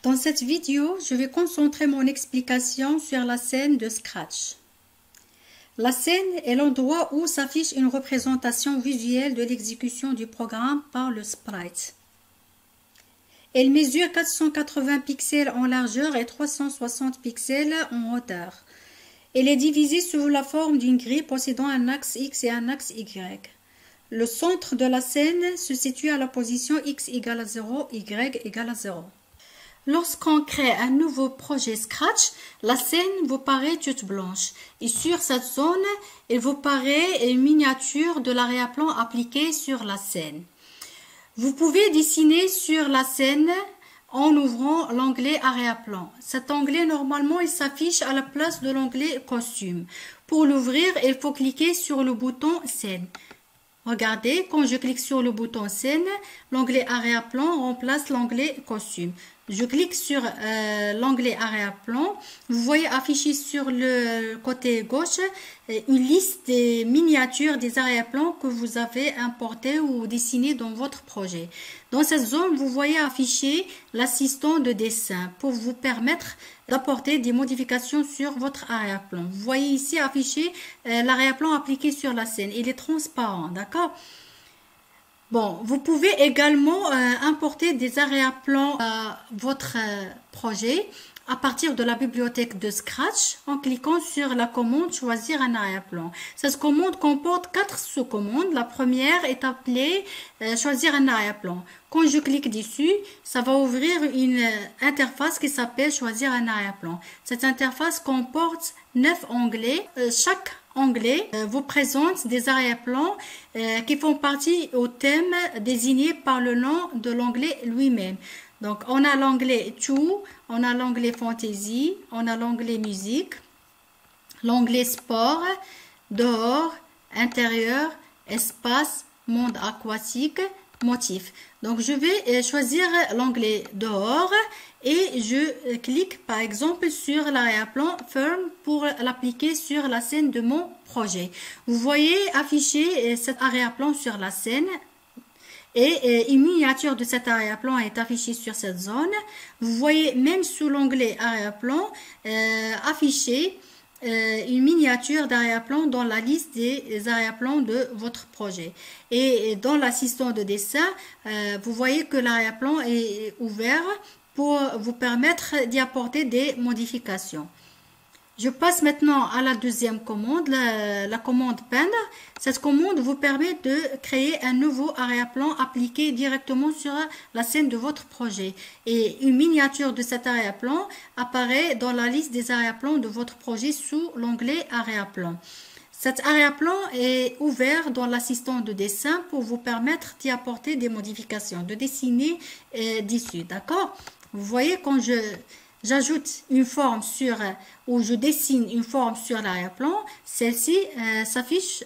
Dans cette vidéo, je vais concentrer mon explication sur la scène de Scratch. La scène est l'endroit où s'affiche une représentation visuelle de l'exécution du programme par le sprite. Elle mesure 480 pixels en largeur et 360 pixels en hauteur. Elle est divisée sous la forme d'une grille possédant un axe X et un axe Y. Le centre de la scène se situe à la position X égale à 0, Y égale à 0. Lorsqu'on crée un nouveau projet Scratch, la scène vous paraît toute blanche. Et sur cette zone, il vous paraît une miniature de l'arrière-plan appliquée sur la scène. Vous pouvez dessiner sur la scène en ouvrant l'onglet arrière-plan. Cet onglet, normalement, il s'affiche à la place de l'onglet costume. Pour l'ouvrir, il faut cliquer sur le bouton scène. Regardez, quand je clique sur le bouton scène, l'onglet arrière-plan remplace l'onglet costume. Je clique sur l'onglet arrière-plan. Vous voyez afficher sur le côté gauche une liste des miniatures des arrière-plans que vous avez importées ou dessinées dans votre projet. Dans cette zone, vous voyez afficher l'assistant de dessin pour vous permettre d'apporter des modifications sur votre arrière-plan. Vous voyez ici afficher l'arrière-plan appliqué sur la scène. Il est transparent, d'accord ? Bon, vous pouvez également importer des arrière-plans à votre projet à partir de la bibliothèque de Scratch en cliquant sur la commande choisir un arrière-plan. Cette commande comporte 4 sous-commandes. La première est appelée choisir un arrière-plan. Quand je clique dessus, ça va ouvrir une interface qui s'appelle choisir un arrière-plan. Cette interface comporte 9 onglets. Chaque onglet vous présente des arrière-plans qui font partie au thème désigné par le nom de l'onglet lui-même. Donc, on a l'onglet Tout, on a l'onglet Fantasy, on a l'onglet Musique, l'onglet Sport, Dehors, Intérieur, Espace, Monde aquatique, Motif. Donc, je vais choisir l'onglet Dehors et je clique par exemple sur l'arrière-plan Firm pour l'appliquer sur la scène de mon projet. Vous voyez afficher cet arrière-plan sur la scène. Et une miniature de cet arrière-plan est affichée sur cette zone. Vous voyez même sous l'onglet arrière-plan afficher une miniature d'arrière-plan dans la liste des arrière-plans de votre projet. Et dans l'assistant de dessin, vous voyez que l'arrière-plan est ouvert pour vous permettre d'y apporter des modifications. Je passe maintenant à la deuxième commande, la commande peindre. Cette commande vous permet de créer un nouveau arrière-plan appliqué directement sur la scène de votre projet. Et une miniature de cet arrière-plan apparaît dans la liste des arrière-plans de votre projet sous l'onglet arrière-plan. Cet arrière-plan est ouvert dans l'assistant de dessin pour vous permettre d'y apporter des modifications, de dessiner dessus, d'accord? Vous voyez quand j'ajoute une forme ou je dessine une forme sur l'arrière-plan, celle-ci s'affiche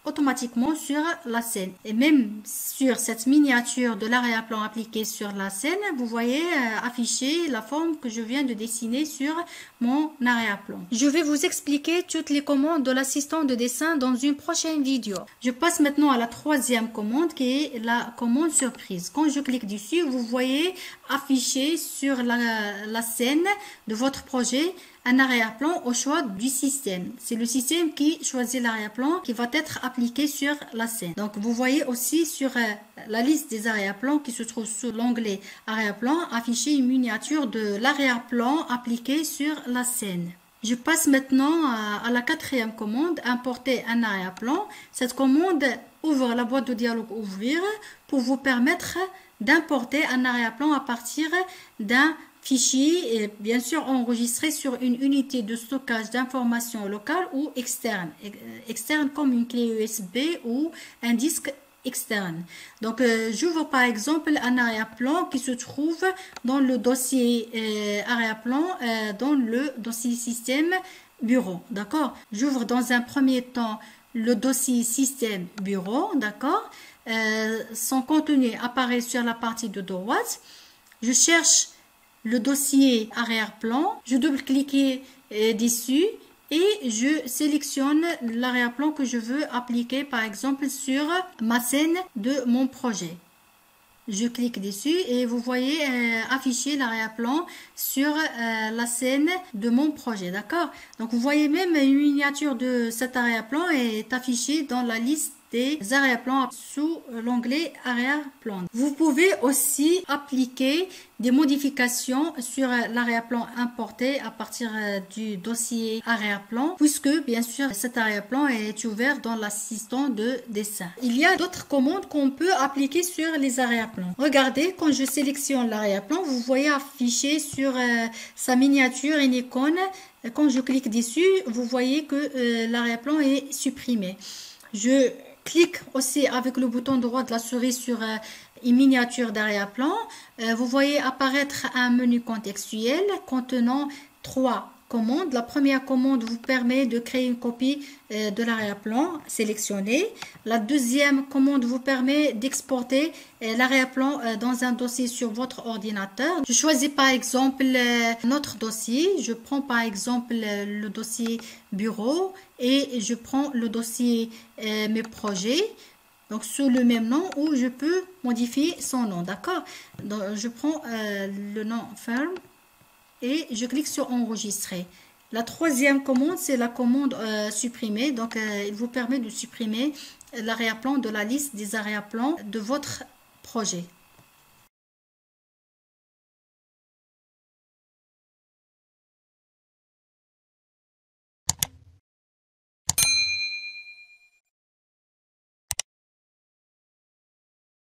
automatiquement sur la scène. Et même sur cette miniature de l'arrière-plan appliquée sur la scène, vous voyez afficher la forme que je viens de dessiner sur mon arrière-plan. Je vais vous expliquer toutes les commandes de l'assistant de dessin dans une prochaine vidéo. Je passe maintenant à la troisième commande qui est la commande surprise. Quand je clique dessus, vous voyez afficher sur la scène de votre projet un arrière-plan au choix du système. C'est le système qui choisit l'arrière-plan qui va être appliqué sur la scène. Donc, vous voyez aussi sur la liste des arrière-plans qui se trouve sous l'onglet arrière-plan afficher une miniature de l'arrière-plan appliqué sur la scène. Je passe maintenant à la quatrième commande, importer un arrière-plan. Cette commande ouvre la boîte de dialogue ouvrir pour vous permettre d'importer un arrière-plan à partir d'un fichier et bien sûr enregistré sur une unité de stockage d'informations locales ou externe comme une clé USB ou un disque externe. Donc j'ouvre par exemple un arrière-plan qui se trouve dans le dossier arrière-plan dans le dossier système bureau, d'accord. J'ouvre dans un premier temps le dossier système bureau, d'accord. Son contenu apparaît sur la partie de droite. Je cherche le dossier arrière-plan, je double-clique dessus et je sélectionne l'arrière-plan que je veux appliquer par exemple sur ma scène de mon projet. Je clique dessus et vous voyez afficher l'arrière-plan sur la scène de mon projet, d'accord? Donc vous voyez même une miniature de cet arrière-plan est affichée dans la liste des arrière-plans sous l'onglet arrière-plan. Vous pouvez aussi appliquer des modifications sur l'arrière-plan importé à partir du dossier arrière-plan, puisque bien sûr cet arrière-plan est ouvert dans l'assistant de dessin. Il y a d'autres commandes qu'on peut appliquer sur les arrière-plans. Regardez, quand je sélectionne l'arrière-plan, vous voyez afficher sur sa miniature une icône. Quand je clique dessus, vous voyez que l'arrière-plan est supprimé. Je clique aussi avec le bouton droit de la souris sur une miniature d'arrière-plan. Vous voyez apparaître un menu contextuel contenant 3 commandes. La première commande vous permet de créer une copie de l'arrière-plan sélectionné. La deuxième commande vous permet d'exporter l'arrière-plan dans un dossier sur votre ordinateur. Je choisis par exemple notre dossier. Je prends par exemple le dossier bureau et je prends le dossier mes projets. Donc sous le même nom où je peux modifier son nom, d'accord? Donc je prends le nom firm et je clique sur enregistrer. La troisième commande, c'est la commande supprimer. Donc il vous permet de supprimer l'arrière-plan de la liste des arrière-plans de votre projet.